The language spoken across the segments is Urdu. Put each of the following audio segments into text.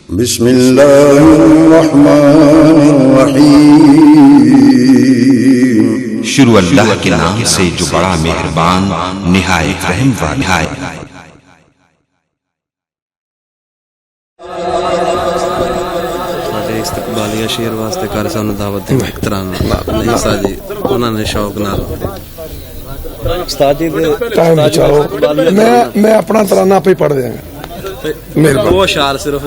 بسم اللہ الرحمن الرحیم شروع اللہ کے نام سے جو بڑا مہربان نہایت رحم والا ہے۔ استقبالیہ شیر واسطے کر سانو دعوت دی محترم نہیں سا جی انہوں نے شوق نال استاد جی ٹائم بچاؤ، میں اپنا ترانہ پہ پڑھ دیا گا۔ دو اشعار صرف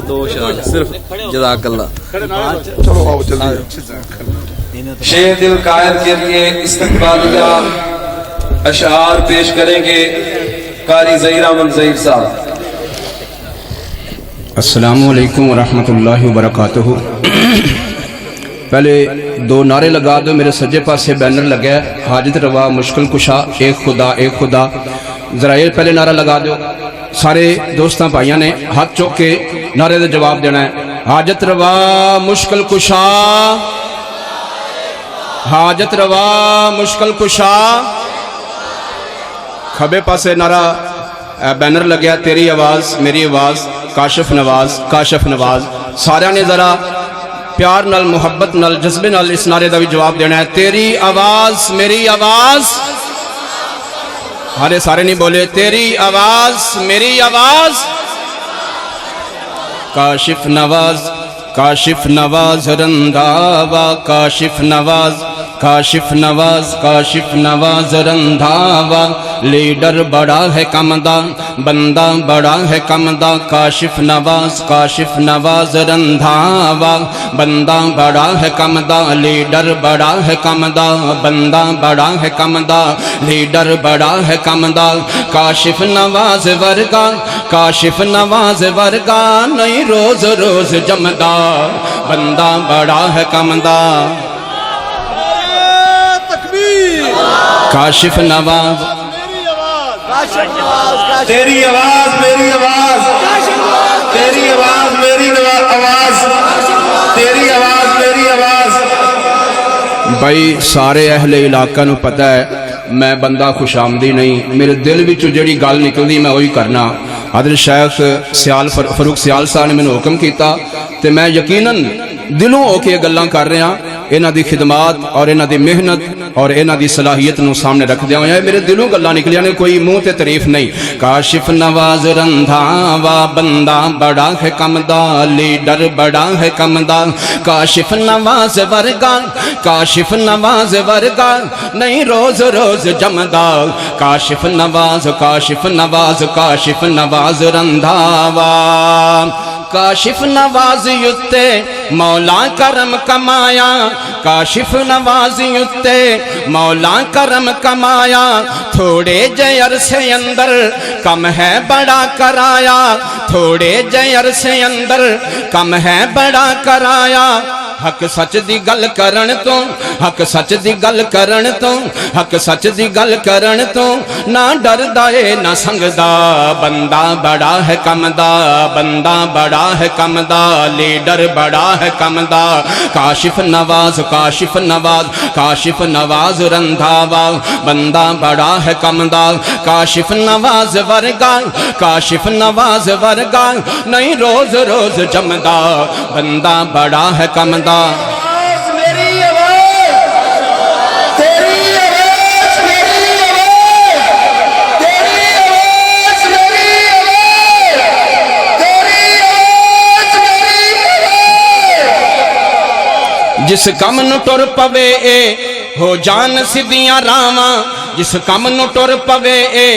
جزاک اللہ۔ چلو آؤ جلدی۔ شیخ دل قائد کے لیے استقبالیہ اشعار پیش کریں گے قاری ظہیر احمد ظہیر صاحب۔ السلام علیکم ورحمۃ اللہ وبرکاتہ۔ پہلے دو نعرے لگا دو، میرے سجے پاس سے بینر لگا ہے، حاجت روا مشکل کشا ایک خدا ایک خدا۔ ذرا یہ پہلے نعرہ لگا دو، سارے دوستاں بھائیاں نے ہاتھ چوک کے نعرے دا جواب دینا ہے۔ حاجت روا مشکل کشا، حاجت روا مشکل کشا۔ کھبے پاسے نعرہ بینر لگیا، تیری آواز میری آواز کاشف نواز کاشف نواز۔ سارے نے ذرا پیار نال محبت نال جذبے نال اس نعرے دا بھی جواب دینا ہے۔ تیری آواز میری آواز، ہارے سارے نہیں بولے، تیری آواز میری آواز کاشف نواز کاشف نواز رنداوا کاشف نواز کاشف نواز کاشف نواز رنداوا۔ لیڈر بڑا ہے کمدا بندہ بڑا ہے کمدا، کاشف نواز کاشف نواز رنداوا۔ بندہ بڑا ہے کمدا لیڈر بڑا ہے کمدا، بندہ بڑا ہے کمدا لیڈر بڑا ہے کمدا۔ کاشف نواز ورگا کاشف نواز ورگا نہیں روز روز جمدا، بندہ بڑا ہے کمدا۔ کاشف نواز تیری آواز میری آواز، تیری آواز میری آواز، تیری آواز میری آواز۔ بھائی سارے اہل علاقہ نو پتہ ہے میں بندہ خوش آمدی نہیں، میرے دل وچوں جڑی گل نکلدی میں وہی کرنا۔ حضرت شیخ فاروق سیال صاحب نے مینوں حکم کیتا تے میں یقیناً دلوں ہو کے گلاں کر رہا، انہاں دی خدمات اور انہاں دی محنت اور انہاں دی صلاحیت نو سامنے رکھ دیا ہویا ہے۔ میرے دلوں گلاں نکلیاں نے، کوئی منہ تے تعریف نہیں۔ کاشف نواز رندھاوا بندہ بڑا ہے کمدا لیڈر بڑا ہے کمدا، کاشف نواز ورگا کاشف نواز ورگا نہیں روز روز جمدا۔ کاشف نواز کاشف نواز کاشف نواز رندھاوا۔ کاشف نواز یتے مولا کرم کمایا، کاشف نواز یتے مولا کرم کمایا۔ تھوڑے جے عرصے اندر کم ہے بڑا کرایا، تھوڑے جے عرصے اندر کم ہے بڑا کرایا۔ حق سچ دی گل کرن تو حق سچ دی گل کرن تو حق سچ دی گل کرن تو نہ ڈردا اے نہ سنگدا، بندہ بڑا ہے کمدا بندہ بڑا ہے کمدا لیڈر بڑا ہے کمدا۔ کاشف نواز کاشف نواز کاشف نواز رندھاوا، بندہ بڑا ہے کمدا کاشف نواز ورگا کاشف نواز ورگا نہیں روز روز جمدا، بندہ بڑا ہے کمدا۔ جس کم نو ٹر پوے اے ہو جان سدیاں راواں، جس کم نو ٹر پوے اے۔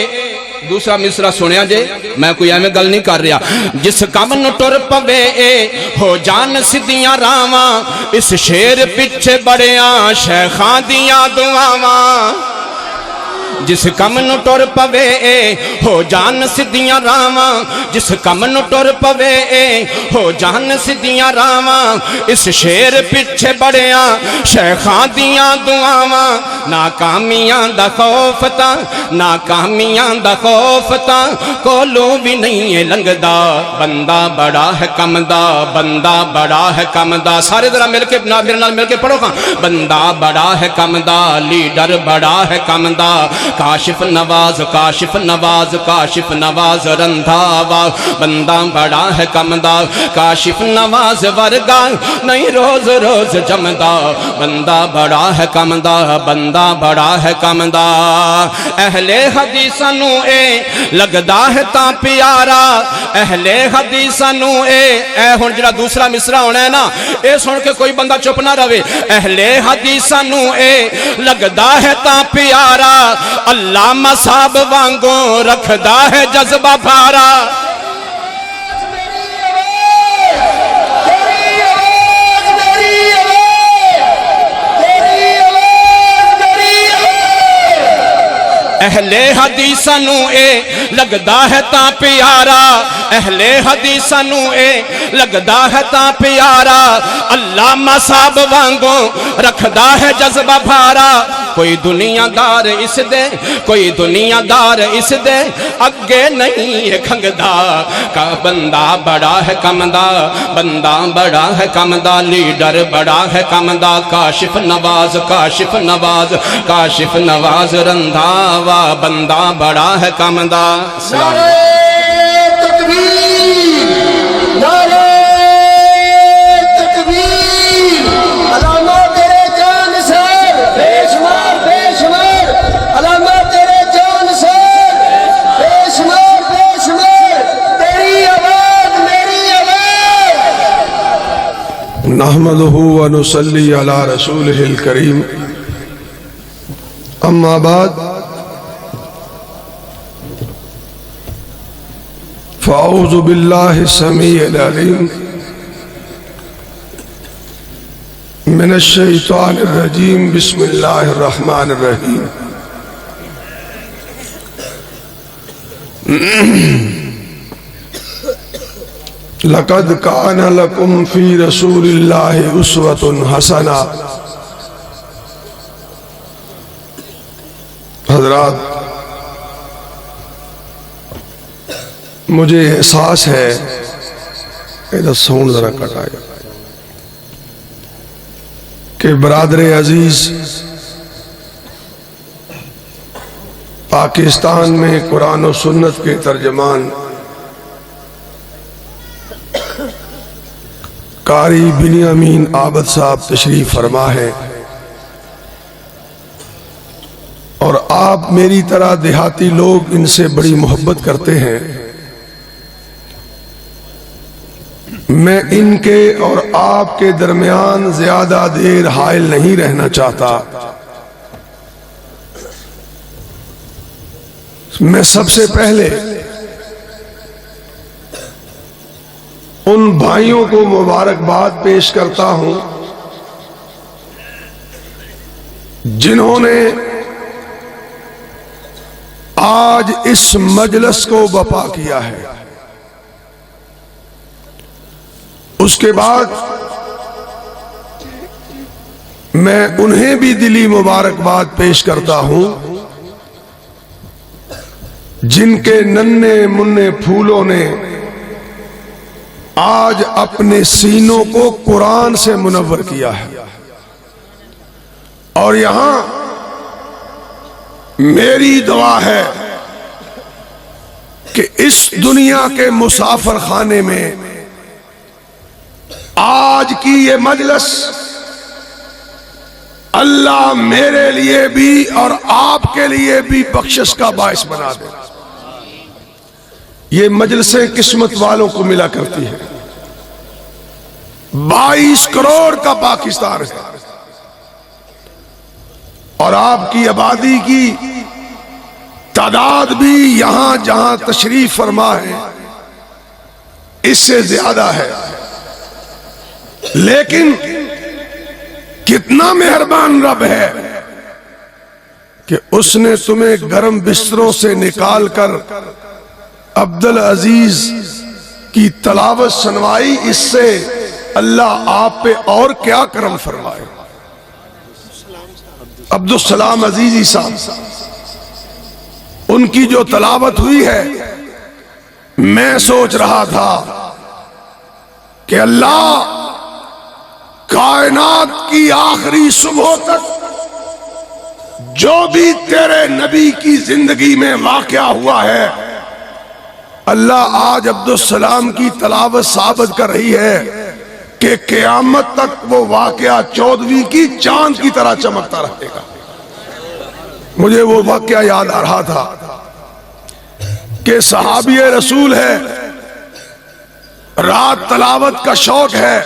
دوسرا مصرع سنیا جے، میں کوئی ایویں گل نہیں کر رہا۔ جس کم نو ٹر پوے اے ہو جان سدیاں راواں، اس شیر پچھے بڑیاں شیخاں دیاں دعاواں۔ جس کم نو ٹر پوے اے ہو جان سدیاں راواں، جس کم نو ٹر پوے اے ہو جان سدیاں راواں۔ اس شیر پچھے بڑیاں شیخاں دیاں دعاواں۔ ناکامیاں دا خوف تاں ناکامیاں دا خوف تاں کولوں بھی نہیں ہے لنگدا، بندہ بڑا ہے کمدا بندہ بڑا ہے کمدا۔ سارے ذرا مل کے میرے نال مل کے پڑھو گا۔ بندہ بڑا ہے کمدا لیڈر بڑا ہے کمدا، کاشف نواز کاشف نواز کاشف نواز رندھاوا بندہ بڑا ہے کمدا کاشف نواز ورگا نہیں روز روز جمدا بندہ بڑا ہے کمدا بندہ بڑا ہے کمدا اہل حدیثاں نو اے لگدا ہے تا پیارا اہل حدیثاں نو اے ہن جڑا دوسرا مصرع ہونا ہے نا اے سن کے کوئی بندہ چپ نہ رہے اہل حدیثاں نو اے لگدا ہے تا پیارا علامہ صاحب وانگوں رکھدا ہے جذبہ بھارا اہل حدیثاں نو اے لگدا ہے تا پیارا اہل حدیثاں نو اے لگدا ہے تا پیارا علامہ صاحب وانگوں رکھدا ہے جذبہ بھارا کوئی دنیا دار اس دے کوئی دنیا دار اس دے اگے نہیں ہے کھنگدا کا بندہ بڑا ہے کمدا بندہ بڑا ہے کمدا لیڈر بڑا ہے کمدا کاشف نواز کاشف نواز کاشف نواز رندھاوا بندہ بڑا ہے کمدا نعرہ تکبیر نعرہ تکبیر علامہ تیرے جان سے بے شمار علامہ تیرے جان سے بے شمار تیری آواز میری آواز نحمدہ ونصلی علی رسولہ الکریم اما بعد فاعوذ باللہ السمیع العلیم من الشیطان الرجیم بسم اللہ الرحمن الرحیم لقد کان لکم فی رسول اللہ اسوۃ حسنہ حضرات مجھے احساس ہے ادھر ساؤنڈ ذرا کٹ آیا کہ برادر عزیز پاکستان میں قرآن و سنت کے ترجمان قاری بنیامین عابد صاحب تشریف فرما ہے اور آپ میری طرح دیہاتی لوگ ان سے بڑی محبت کرتے ہیں میں ان کے اور آپ کے درمیان زیادہ دیر حائل نہیں رہنا چاہتا میں سب سے پہلے ان بھائیوں کو مبارکباد پیش کرتا ہوں جنہوں نے آج اس مجلس کو برپا کیا ہے اس کے بعد میں انہیں بھی دلی مبارکباد پیش کرتا ہوں جن کے ننھے منھے پھولوں نے آج اپنے سینوں کو قرآن سے منور کیا ہے اور یہاں میری دعا ہے کہ اس دنیا کے مسافر خانے میں آج کی یہ مجلس اللہ میرے لیے بھی اور آپ کے لیے بھی بخشش کا باعث بنا دے. یہ مجلسیں قسمت والوں کو ملا کرتی ہیں. 22 کروڑ کا پاکستان ہے اور آپ کی آبادی کی تعداد بھی یہاں جہاں تشریف فرما ہے اس سے زیادہ ہے. لیکن کتنا مہربان رب ہے کہ اس نے تمہیں گرم بستروں سے نکال کر عبدالعزیز کی تلاوت سنوائی. اس سے اللہ آپ پہ اور کیا کرم فرمائے. عبدالسلام عزیزی صاحب ان کی جو تلاوت ہوئی ہے میں سوچ رہا تھا کہ اللہ کائنات کی آخری صبح تک جو بھی تیرے نبی کی زندگی میں واقعہ ہوا ہے اللہ آج عبدالسلام کی تلاوت ثابت کر رہی ہے کہ قیامت تک وہ واقعہ 14ویں کی چاند کی طرح چمکتا رہے گا. مجھے وہ واقعہ یاد آ رہا تھا کہ صحابی رسول ہے, رات تلاوت کا شوق ہے,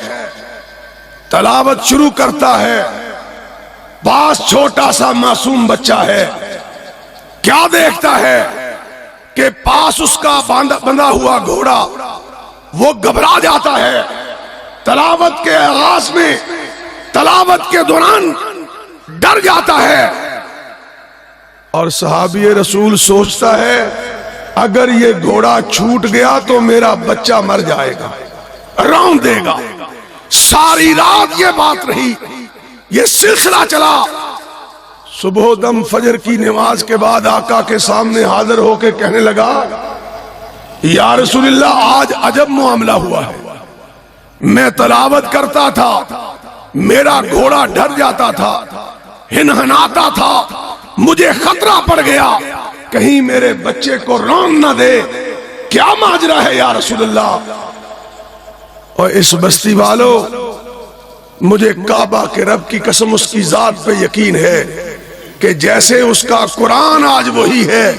تلاوت شروع کرتا ہے, پاس چھوٹا سا معصوم بچہ ہے, کیا دیکھتا ہے کہ پاس اس کا بندھا ہوا گھوڑا وہ گھبرا جاتا ہے. تلاوت کے آغاز میں, تلاوت کے دوران ڈر جاتا ہے, اور صحابی رسول سوچتا ہے اگر یہ گھوڑا چھوٹ گیا تو میرا بچہ مر جائے گا, رون دے گا. ساری رات یہ بات رہی, یہ سلسلہ چلا. صبح دم فجر کی نماز کے بعد آقا کے سامنے حاضر ہو کے کہنے لگا یا رسول اللہ آج عجب معاملہ ہوا ہے. میں تلاوت کرتا تھا, میرا گھوڑا ڈر جاتا تھا, ہنہناتا تھا, مجھے خطرہ پڑ گیا کہیں میرے بچے کو رون نہ دے, کیا ماجرا ہے یا رسول اللہ. اور اس بستی والوں, مجھے کعبہ کے رب کی قسم اس کی ذات پہ یقین ہے کہ جیسے اس کا قرآن آج وہی ہے,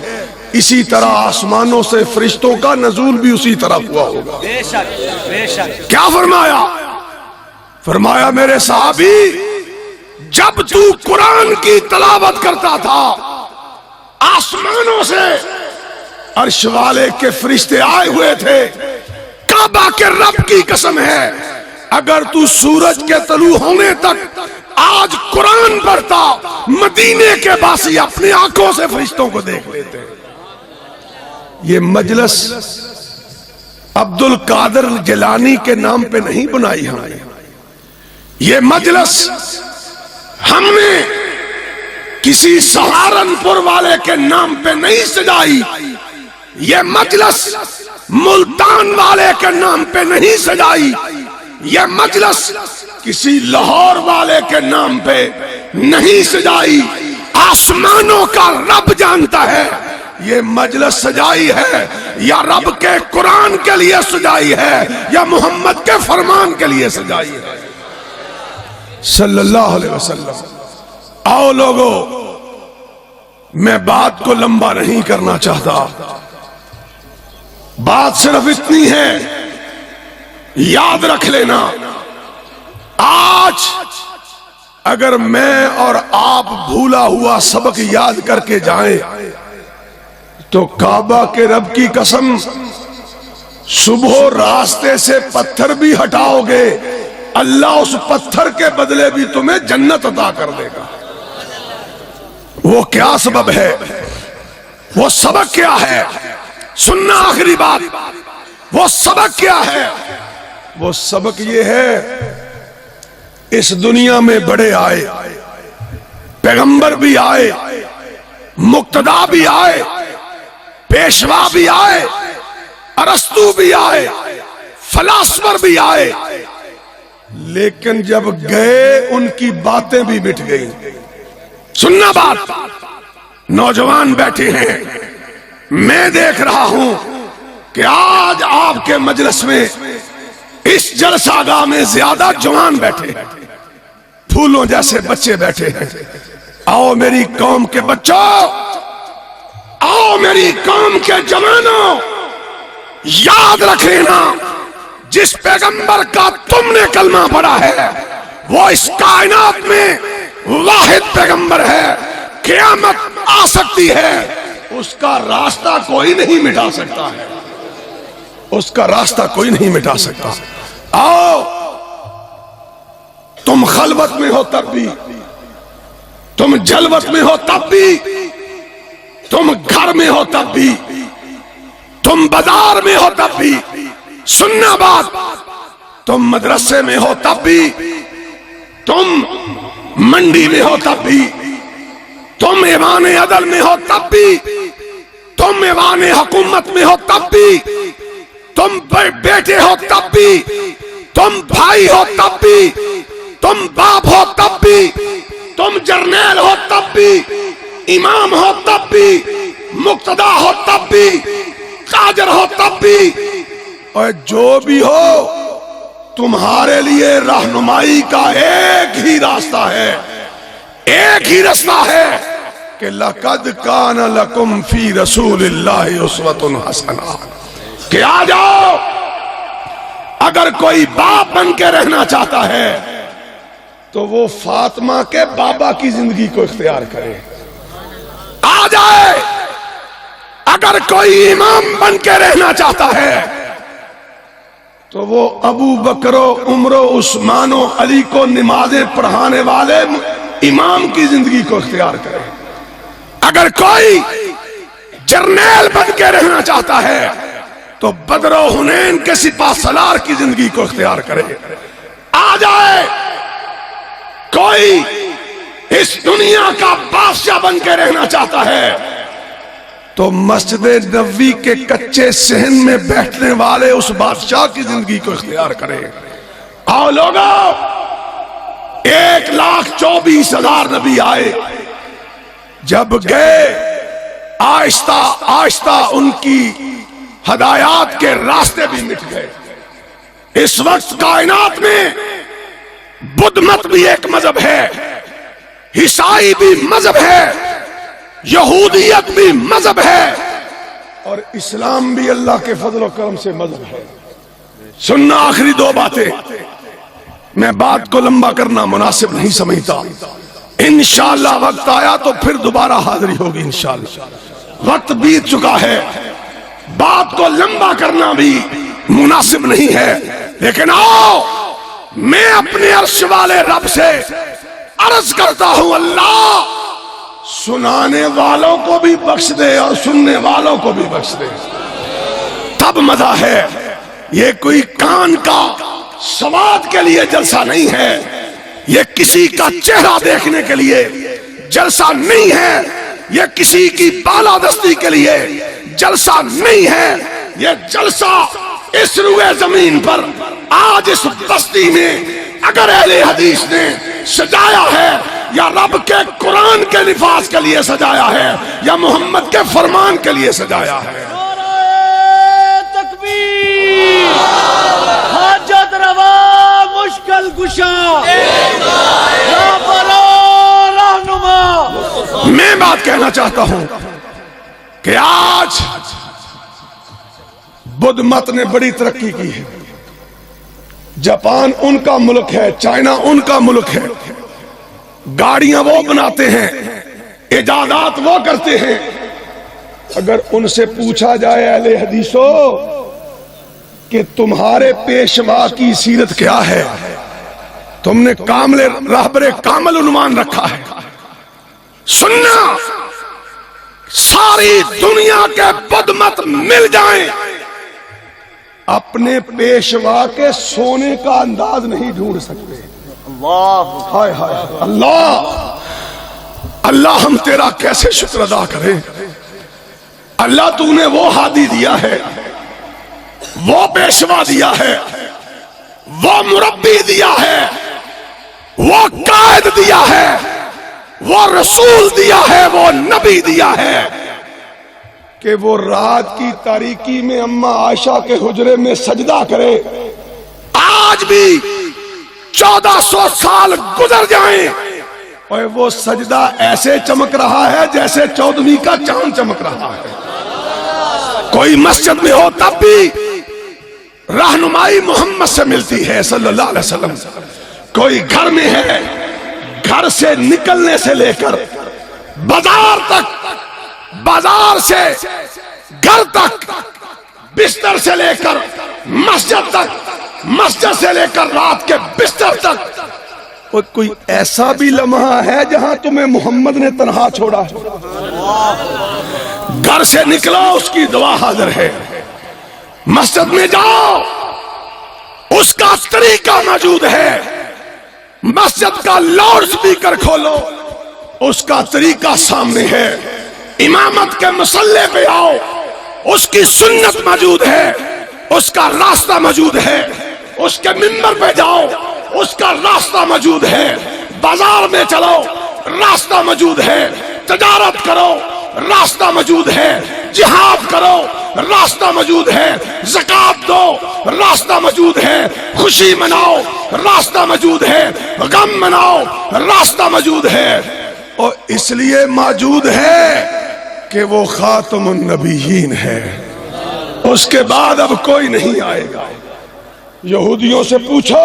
اسی طرح آسمانوں سے فرشتوں کا نزول بھی اسی طرح ہوا ہوگا. کیا فرمایا؟ فرمایا میرے صحابی جب تو قرآن کی تلاوت کرتا تھا آسمانوں سے عرش والے کے فرشتے آئے ہوئے تھے. کعبہ کے رب کی قسم ہے اگر تو سورج کے طلوع ہونے تک آج قرآن پڑھتا مدینے کے باسی اپنی آنکھوں سے فرشتوں کو دیکھ لیتے. یہ مجلس عبد القادر جیلانی کے نام پہ نہیں بنائی ہم نے, یہ مجلس ہم نے کسی سہارنپور والے کے نام پہ نہیں سجائی, یہ مجلس ملتان والے کے نام پہ نہیں سجائی, یہ مجلس کسی لاہور والے کے نام پہ نہیں سجائی. آسمانوں کا رب جانتا ہے یہ مجلس سجائی ہے یا رب کے قرآن کے لیے سجائی ہے یا محمد کے فرمان کے لیے سجائی ہے صلی اللہ علیہ وسلم. آؤ لوگو, میں بات کو لمبا نہیں کرنا چاہتا, بات صرف اتنی ہے, یاد رکھ لینا آج اگر میں اور آپ بھولا ہوا سبق یاد کر کے جائیں تو کعبہ کے رب کی قسم صبح راستے سے پتھر بھی ہٹاؤ گے اللہ اس پتھر کے بدلے بھی تمہیں جنت عطا کر دے گا. وہ کیا سبب ہے, وہ سبق کیا ہے؟ سننا آخری بات, وہ سبق کیا ہے؟ وہ سبق یہ ہے اس دنیا میں بڑے آئے, پیغمبر بھی آئے, مقتدا بھی آئے, پیشوا بھی آئے, ارسطو بھی آئے, فلاسفر بھی آئے, لیکن جب گئے ان کی باتیں بھی مٹ گئی. سننا بات, نوجوان بیٹھے ہیں, میں دیکھ رہا ہوں کہ آج آپ کے مجلس میں اس جلسہ گاہ میں زیادہ جوان بیٹھے ہیں, پھولوں جیسے بچے بیٹھے ہیں. آؤ میری قوم کے بچوں, آؤ میری قوم کے جوانوں, یاد رکھ لینا جس پیغمبر کا تم نے کلمہ پڑھا ہے وہ اس کائنات میں واحد پیغمبر ہے. قیامت آ سکتی ہے, اس کا راستہ کوئی نہیں مٹا سکتا ہے, اس کا راستہ کوئی نہیں مٹا سکتا. آؤ, تم خلوت میں ہو تب بھی, تم جلوت میں ہو تب بھی, تم گھر میں ہو تب بھی, تم بازار میں ہو تب بھی, سننا بات, تم مدرسے میں ہو تب بھی, تم منڈی میں ہو تب بھی, تم ایوان عدل میں ہو تب بھی, تم ایوان حکومت میں ہو تب بھی, تم بیٹے ہو تب بھی, تم بھائی ہو تب بھی, تم باپ ہو تب بھی, تم جرنیل ہو تب بھی, امام ہو تب بھی، مقتدا ہو تب بھی، تاجر ہو تب بھی، اور جو بھی ہو تمہارے لیے رہنمائی کا ایک ہی راستہ ہے، ایک ہی راستہ ہے کہ لَقَدْ كَانَ لَكُمْ فِي رَسُولِ اللَّهِ أُسْوَةٌ حَسَنَةٌ، کہ آ جاؤ، اگر کوئی باپ بن کے رہنا چاہتا ہے تو وہ فاطمہ کے بابا کی زندگی کو اختیار کرے، آ جائے۔ اگر کوئی امام بن کے رہنا چاہتا ہے تو وہ ابو بکر و عمر و عثمان و علی کو نمازیں پڑھانے والے امام کی زندگی کو اختیار کرے۔ اگر کوئی جرنیل بن کے رہنا چاہتا ہے تو بدر و حنین کے سپاہ سالار کی زندگی کو اختیار کرے، آ جائے۔ کوئی اس دنیا کا بادشاہ بن کے رہنا چاہتا ہے تو مسجد نبوی کے کچے صحن میں بیٹھنے والے اس بادشاہ کی زندگی کو اختیار کرے۔ آؤ لوگو، 1,24,000 نبی آئے، جب گئے آہستہ آہستہ ان کی ہدایات کے راستے بھی مٹ گئے۔ اس وقت کائنات میں بدھ مت بھی ایک مذہب ہے، عیسائی بھی مذہب ہے، یہودیت بھی مذہب ہے، اور اسلام بھی اللہ کے فضل و کرم سے مذہب ہے۔ سننا آخری 2 باتیں، میں بات کو لمبا کرنا مناسب نہیں سمجھتا، انشاءاللہ وقت آیا تو پھر دوبارہ حاضری ہوگی انشاءاللہ۔ وقت بیت چکا ہے، بات کو لمبا کرنا بھی مناسب نہیں ہے، لیکن آؤ میں اپنے عرش والے رب سے عرض کرتا ہوں، اللہ سنانے والوں کو بھی بخش دے اور سننے والوں کو بھی بخش دے، تب مزہ ہے۔ یہ کوئی کان کا سواد کے لیے جلسہ نہیں ہے، یہ کسی کا چہرہ دیکھنے کے لیے جلسہ نہیں ہے، یہ کسی کی بالادستی کے لیے جلسہ نہیں ہے، یہ جلسہ اس روئے زمین پر آج اس بستی میں اگر اہل حدیث نے سجایا ہے، یا رب کے قرآن کے نفاذ کے لیے سجایا ہے، یا محمد کے فرمان کے لیے سجایا ہے۔ تکبیر، حاجت روا، مشکل کشا، راہبرو، رہنما۔ میں بات کہنا چاہتا ہوں کہ آج بدھ مت نے بڑی ترقی کی ہے، جاپان ان کا ملک ہے، چائنا ان کا ملک ہے، گاڑیاں وہ بناتے ہیں، ایجادات وہ کرتے ہیں۔ اگر ان سے پوچھا جائے اہل حدیثوں کہ تمہارے پیشوا کی سیرت کیا ہے، تم نے کامل راہبر کامل عنوان رکھا ہے، سننا ساری دنیا کے بدھ مت مل جائیں، اپنے پیشوا کے سونے کا انداز نہیں ڈھونڈ سکتے۔ ہائے ہائے اللہ، اللہ ہم تیرا کیسے شکر ادا کریں۔ اللہ تو نے وہ ہادی دیا ہے، وہ پیشوا دیا ہے، وہ مربی دیا ہے، وہ قائد دیا ہے، وہ رسول دیا ہے، وہ نبی دیا ہے کہ وہ رات کی تاریکی میں اماں عائشہ کے حجرے میں سجدہ کرے۔ آج بھی 1400 سال گزر جائیں اور وہ سجدہ ایسے چمک رہا ہے جیسے 14ویں کا چاند چمک رہا ہے۔ کوئی مسجد میں ہو تب بھی رہنمائی محمد سے ملتی ہے صلی اللہ علیہ وسلم۔ کوئی گھر میں ہے، گھر سے نکلنے سے لے کر بازار تک، بازار سے گھر تک، بستر سے لے کر مسجد تک، مسجد سے لے کر رات کے بستر تک، اور کوئی ایسا بھی لمحہ ہے جہاں تمہیں محمد نے تنہا چھوڑا ہے؟ گھر سے نکلو اس کی دعا حاضر ہے، مسجد میں جاؤ اس کا طریقہ موجود ہے، مسجد کا لاؤڈ سپیکر کھولو اس کا طریقہ سامنے ہے، امامت کے مصلے پہ آؤ اس کی سنت موجود ہے، اس کا راستہ موجود ہے، اس کے منبر پہ جاؤ اس کا راستہ موجود ہے، بازار میں چلو راستہ موجود ہے، تجارت کرو راستہ موجود ہے، جہاد کرو راستہ موجود ہے، زکات دو راستہ موجود ہے، خوشی مناؤ راستہ موجود ہے، غم مناؤ راستہ موجود ہے، اور اس لیے موجود ہے کہ وہ خاتم النبیین ہے، اس کے بعد اب کوئی نہیں آئے گا۔ یہودیوں سے پوچھو،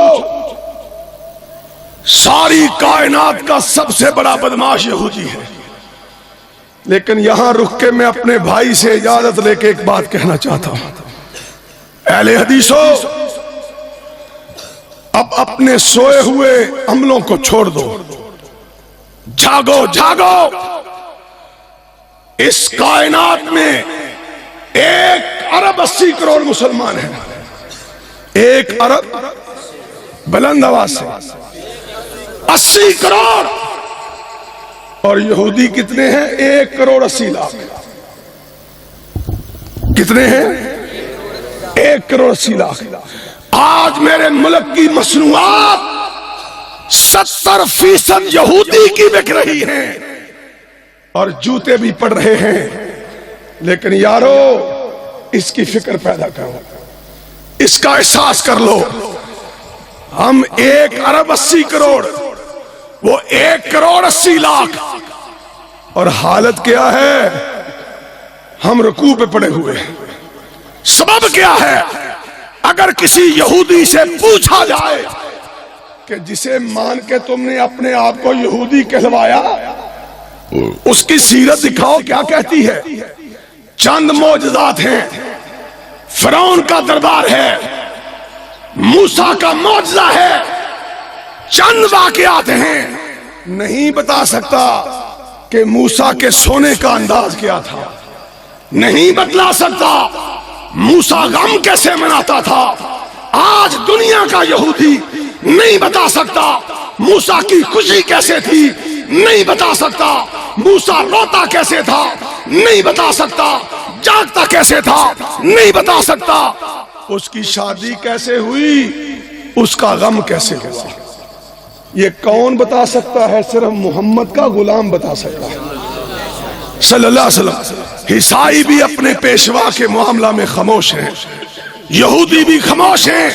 ساری کائنات کا سب سے بڑا بدماش یہودی ہے، لیکن یہاں رک کے میں اپنے بھائی سے اجازت لے کے ایک بات کہنا چاہتا ہوں۔ اہل حدیثو، اب اپنے سوئے ہوئے عملوں کو چھوڑ دو، جاگو جاگو۔ اس کائنات میں 1 ارب 80 کروڑ مسلمان ہیں، 1 ارب بلند آواز سے 80 کروڑ، اور یہودی کتنے ہیں؟ 1 کروڑ 80 لاکھ۔ کتنے ہیں؟ 1 کروڑ 80 لاکھ۔ آج میرے ملک کی مصنوعات 70% یہودی کی بک رہی ہیں، اور جوتے بھی پڑ رہے ہیں، لیکن یارو اس کی فکر پیدا کرو، اس کا احساس کر لو۔ ہم 1 ارب 80 کروڑ، وہ 1 کروڑ 80 لاکھ، اور حالت کیا ہے؟ ہم رکوع پہ پڑے ہوئے ہیں۔ سبب کیا ہے؟ اگر کسی یہودی سے پوچھا جائے کہ جسے مان کے تم نے اپنے آپ کو یہودی کہلوایا، اس کی سیرت دکھاؤ، کیا کہتی ہے؟ چند معجزات ہیں، فرعون کا دربار ہے، موسیٰ کا معجزہ ہے، چند واقعات ہیں۔ نہیں بتا سکتا کہ موسیٰ کے سونے کا انداز کیا تھا، نہیں بتلا سکتا موسیٰ غم کیسے مناتا تھا۔ آج دنیا کا یہودی نہیں بتا سکتا موسیٰ کی خوشی کیسے تھی، نہیں بتا سکتا موسیٰ روتا کیسے تھا، نہیں بتا سکتا جاگتا کیسے تھا، نہیں بتا سکتا اس کی شادی کیسے ہوئی، اس کا غم کیسے ہوا۔ یہ کون بتا سکتا ہے؟ صرف محمد کا غلام بتا سکتا ہے صلی اللہ علیہ وسلم۔ عیسائی بھی اپنے پیشوا کے معاملہ میں خاموش ہیں، یہودی بھی خاموش ہیں،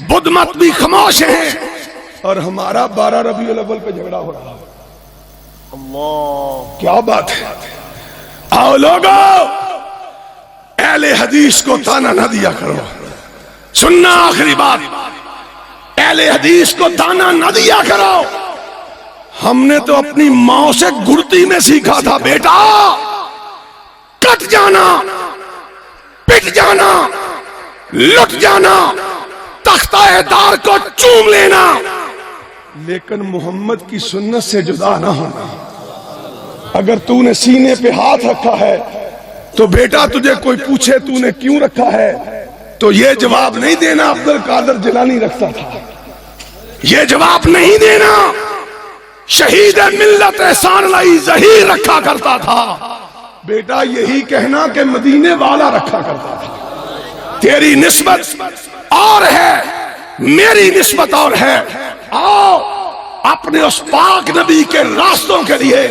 بدھ مت بھی خاموش ہیں، اور ہمارا 12 ربیع الاول پہ جھگڑا ہو رہا ہے۔ کیا بات ہے؟ آؤ لوگو، اہل حدیث کو تانا نہ دیا کرو۔ سننا آخری بات، اہل حدیث کو تانا نہ دیا کرو۔ ہم نے تو اپنی ماں سے گڑتی میں سیکھا تھا، بیٹا کٹ جانا، پٹ جانا، لٹ جانا، تختہ دار کو چوم لینا، لیکن محمد کی سنت سے جدا نہ ہونا۔ اگر تو نے سینے پہ ہاتھ رکھا ہے تو بیٹا تجھے کوئی پوچھے تو نے کیوں رکھا ہے تو یہ جواب نہیں دینا عبد القادر جیلانی رکھتا تھا، یہ جواب نہیں دینا شہید ملت احسان علی ظہیر رکھا کرتا تھا، بیٹا یہی کہنا کہ مدینے والا رکھا کرتا تھا۔ تیری نسبت اور ہے، میری نسبت اور ہے۔ آؤ اپنے اس پاک نبی کے راستوں کے لیے،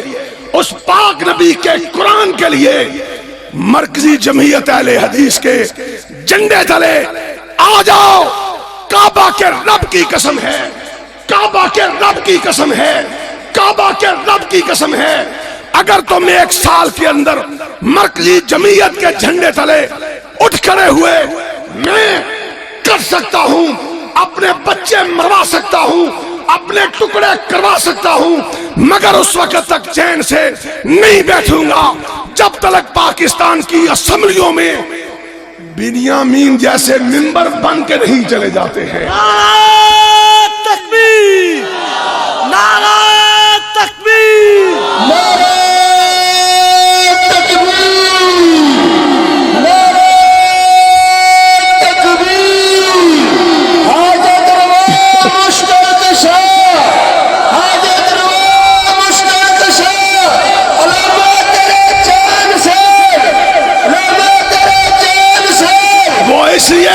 اس پاک نبی کے قرآن کے لیے مرکزی جمعیت اہل حدیث کے جھنڈے تلے آ جاؤ۔ کعبہ کے رب کی قسم ہے، کعبہ کے رب کی قسم ہے، کعبہ کے رب کی قسم ہے، اگر تم 1 سال کے اندر مرکزی جمعیت کے جھنڈے تلے اٹھ کھڑے ہوئے، میں کر سکتا ہوں، اپنے بچے مروا سکتا ہوں، اپنے ٹکڑے کروا سکتا ہوں، مگر اس وقت تک چین سے نہیں بیٹھوں گا جب تک پاکستان کی اسمبلیوں میں بنیامین جیسے ممبر بن کے نہیں چلے جاتے ہیں۔ نعرہ تکبیر، نعرہ تکبیر، نعرہ تکبیر، نعرہ تکبیر۔ حاجت روا مشکل کشا، حاجت روا مشکل کشا، علامہ تیرے چین سے، علامہ تیرے چین سے۔ وہ اس لیے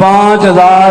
5000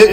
1